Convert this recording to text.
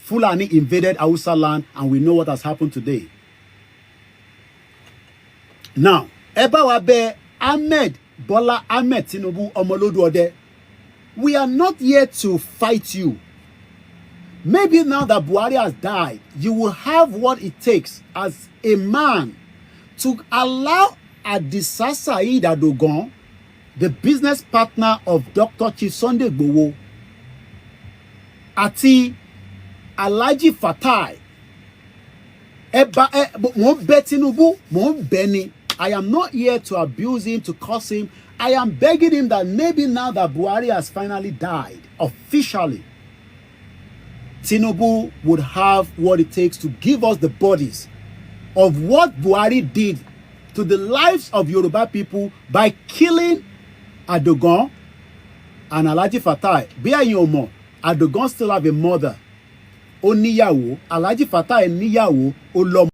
Fulani invaded Hausa land, and we know what has happened today. Now, Eba Wabe Ahmed Bola Ahmed Tinubu Omoloduode, we are not here to fight you. Maybe now that Buhari has died, you will have what it takes as a man to allow Adisa Saheed Adogon, the business partner of Dr. Chief Sunday Igboho, àti Alhaji Fatai, mo bẹ̀ Tinubu, mo bẹ̀ ni. I am not here to abuse him, to curse him. I am begging him that maybe now that Buhari has finally died, officially, Tinubu would have what it takes to give us the bodies of what Buhari did to the lives of Yoruba people by killing Adogon and Alhaji Fatai. Bí ẹ̀yin ò mọ̀, Adogon still have a mother. Ó níyàwó, Alhaji Fatai níyàwó, ó lọ́mọ.